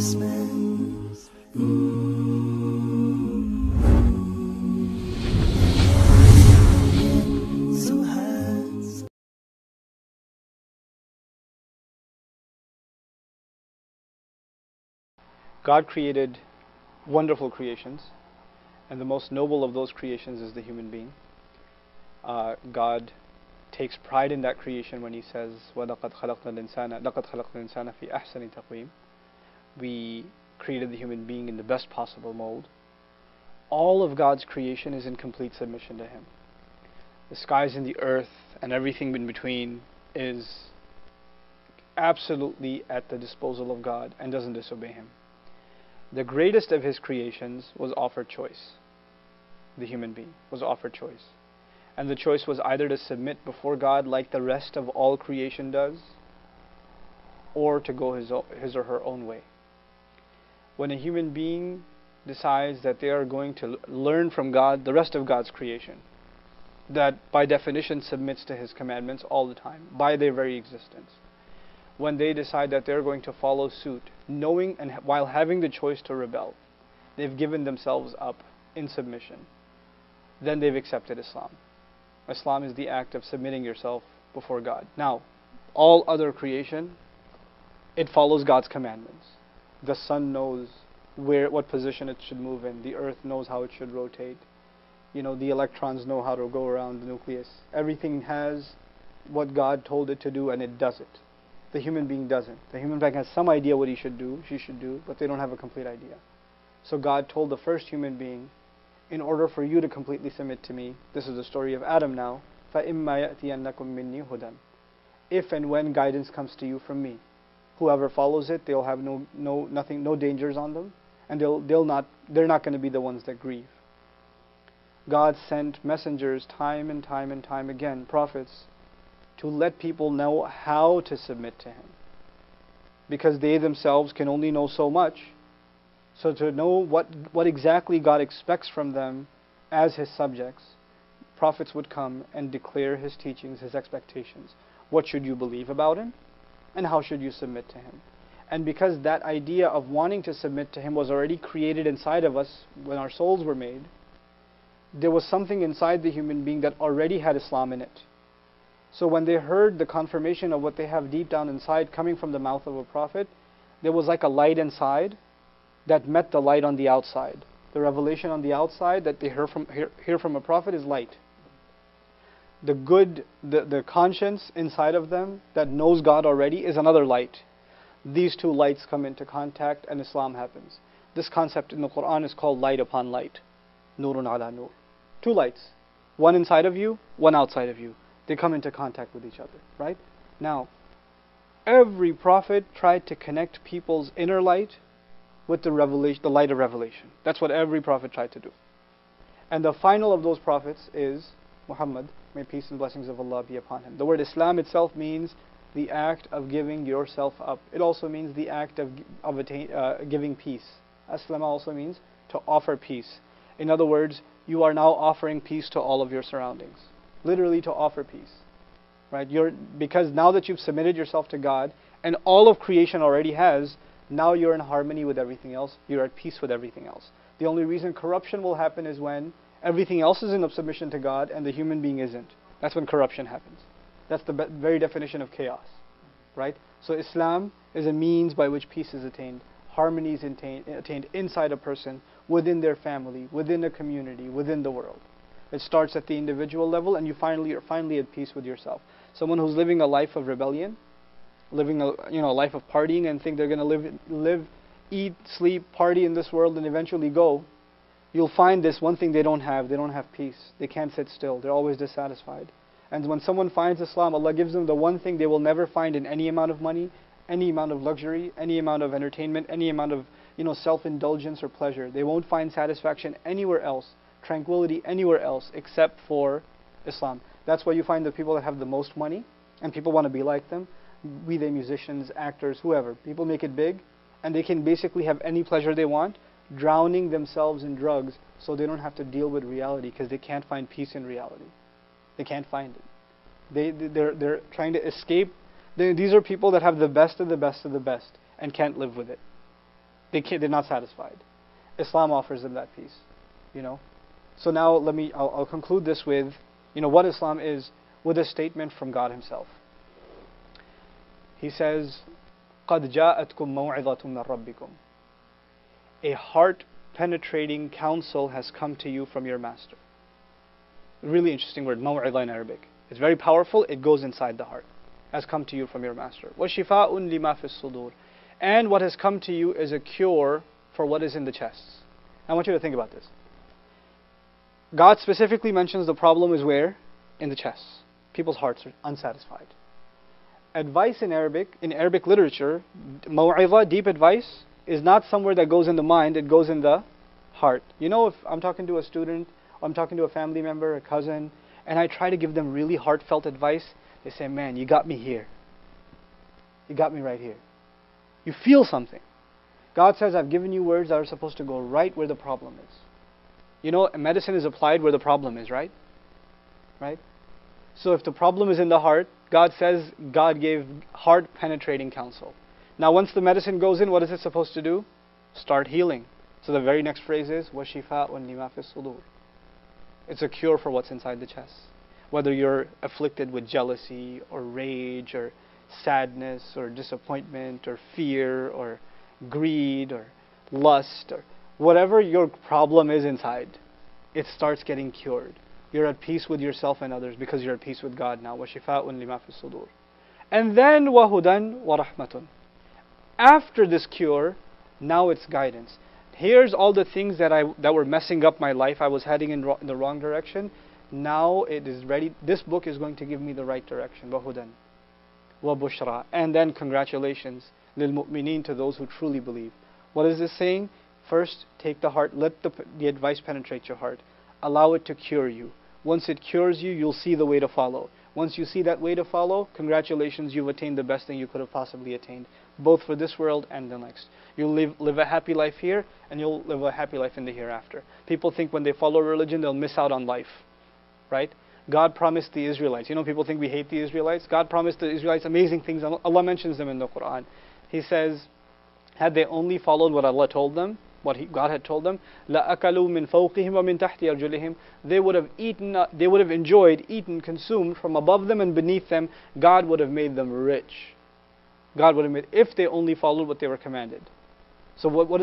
Talisman. Zuhas. God created wonderful creations, and the most noble of those creations is the human being. God takes pride in that creation when He says, وَلَقَدْ خَلَقْنَا الْإِنسَانَ لَقَدْ خَلَقْنَا الْإِنسَانَ فِي أَحْسَنِ تَقْوِيمٍ. We created the human being in the best possible mold. All of God's creation is in complete submission to Him. The skies and the earth and everything in between is absolutely at the disposal of God and doesn't disobey Him. The greatest of His creations was offered choice. The human being was offered choice. And the choice was either to submit before God like the rest of all creation does, or to go his or her own way. When a human being decides that they are going to learn from God, the rest of God's creation, that by definition submits to His commandments all the time, by their very existence, when they decide that they're going to follow suit, knowing and while having the choice to rebel, they've given themselves up in submission, then they've accepted Islam. Islam is the act of submitting yourself before God. Now, all other creation, it follows God's commandments. The sun knows what position it should move in. The earth knows how it should rotate. The electrons know how to go around the nucleus. Everything has what God told it to do, and it does it. The human being doesn't. The human being has some idea what he should do, she should do, but they don't have a complete idea. So God told the first human being, in order for you to completely submit to me, this is the story of Adam now, فَإِمَّا يَأْتِيَنَّكُم مِّنِّي هُدًى. If and when guidance comes to you from me, whoever follows it, they'll have no dangers on them, and they're not going to be the ones that grieve. God sent messengers time and time again, prophets, to let people know how to submit to Him, because they themselves can only know so much. So to know what exactly God expects from them as His subjects, prophets would come and declare His teachings, His expectations. What should you believe about Him? And how should you submit to Him? And because that idea of wanting to submit to Him was already created inside of us when our souls were made, there was something inside the human being that already had Islam in it. So when they heard the confirmation of what they have deep down inside coming from the mouth of a prophet, there was like a light inside that met the light on the outside. The revelation on the outside that they hear from a prophet is light. The conscience inside of them that knows God already is another light. These two lights come into contact and Islam happens. This concept in the Quran is called light upon light. Nurun ala nur. Two lights. One inside of you, one outside of you. They come into contact with each other, right? Now, every prophet tried to connect people's inner light with the light of revelation. That's what every prophet tried to do. And the final of those prophets is Muhammad, may peace and blessings of Allah be upon him. The word Islam itself means the act of giving yourself up. It also means the act of giving peace. Aslama also means to offer peace. In other words, you are now offering peace to all of your surroundings. Literally to offer peace. Right? Because now that you've submitted yourself to God, and all of creation already has, now you're in harmony with everything else. You're at peace with everything else. The only reason corruption will happen is when everything else is in submission to God and the human being isn't. That's when corruption happens. That's the very definition of chaos. Right? So Islam is a means by which peace is attained. Harmony is attained inside a person, within their family, within a community, within the world. It starts at the individual level, and you're finally at peace with yourself. Someone who's living a life of rebellion, living a life of partying, and think they're going to live, eat, sleep, party in this world, and eventually go. You'll find this one thing they don't have. They don't have peace. They can't sit still. They're always dissatisfied. And when someone finds Islam, Allah gives them the one thing they will never find in any amount of money, any amount of luxury, any amount of entertainment, any amount of self-indulgence or pleasure. They won't find satisfaction anywhere else, tranquility anywhere else except for Islam. That's why you find the people that have the most money and people want to be like them, be they musicians, actors, whoever. People make it big and they can basically have any pleasure they want, drowning themselves in drugs so they don't have to deal with reality because they can't find peace in reality. They can't find it. They're trying to escape. These are people that have the best of the best of the best and can't live with it. They're not satisfied. Islam offers them that peace. So now I'll conclude this with, what Islam is, with a statement from God Himself. He says, قَدْ جَاءَتْكُمْ مَوْعِظَةٌ مِّن رَبِّكُمْ. A heart-penetrating counsel has come to you from your master. Really interesting word, maw'idah in Arabic. It's very powerful, it goes inside the heart. Has come to you from your master. وَشِفَاءٌ لِمَا فِي الصُّدُورِ. And what has come to you is a cure for what is in the chests. I want you to think about this. God specifically mentions the problem is where? In the chests. People's hearts are unsatisfied. Advice in Arabic literature, maw'idah, deep advice, is not somewhere that goes in the mind, it goes in the heart. If I'm talking to a student, or I'm talking to a family member, a cousin, and I try to give them really heartfelt advice, they say, man, you got me here. You got me right here. You feel something. God says, I've given you words that are supposed to go right where the problem is. Medicine is applied where the problem is, right? Right? So if the problem is in the heart, God says God gave heart-penetrating counsel. Now once the medicine goes in, what is it supposed to do? Start healing. So the very next phrase is, وَشِفَاءٌ لِمَا فِي الصُّدُورِ. It's a cure for what's inside the chest. Whether you're afflicted with jealousy, or rage, or sadness, or disappointment, or fear, or greed, or lust, or whatever your problem is inside, it starts getting cured. You're at peace with yourself and others because you're at peace with God now. وَشِفَاءٌ لِمَا فِي الصُّدُورِ. And then وَهُدًى وَرَحْمَةٌ. After this cure, now it's guidance. Here's all the things that were messing up my life. I was heading in the wrong direction. Now it is ready. This book is going to give me the right direction. وَهُدًى وَبُشْرَى. And then congratulations لِلْمُؤْمِنِينَ, to those who truly believe. What is this saying? First, take the heart. Let the advice penetrate your heart. Allow it to cure you. Once it cures you, you'll see the way to follow. Once you see that way to follow, congratulations, you've attained the best thing you could have possibly attained, both for this world and the next. You'll live a happy life here, and you'll live a happy life in the hereafter. People think when they follow religion, they'll miss out on life, right? God promised the Israelites. People think we hate the Israelites. God promised the Israelites amazing things. Allah mentions them in the Quran. He says, had they only followed what Allah told them, God had told them, لَأَكَلُوا مِنْ فَوْقِهِمْ وَمِنْ تَحْتِ أَرْجُلِهِمْ. They would have enjoyed, eaten, consumed from above them and beneath them. God would have made them rich. God would have made, if they only followed what they were commanded. So what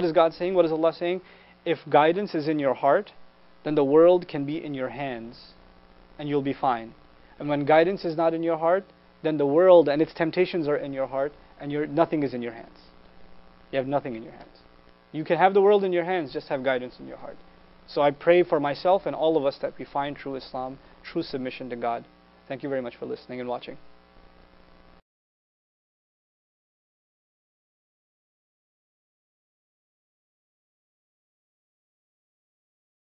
is God saying? What is Allah saying? If guidance is in your heart, then the world can be in your hands, and you'll be fine. And when guidance is not in your heart, then the world and its temptations are in your heart, and nothing is in your hands. You have nothing in your hands. You can have the world in your hands, just have guidance in your heart. So I pray for myself and all of us that we find true Islam, true submission to God. Thank you very much for listening and watching.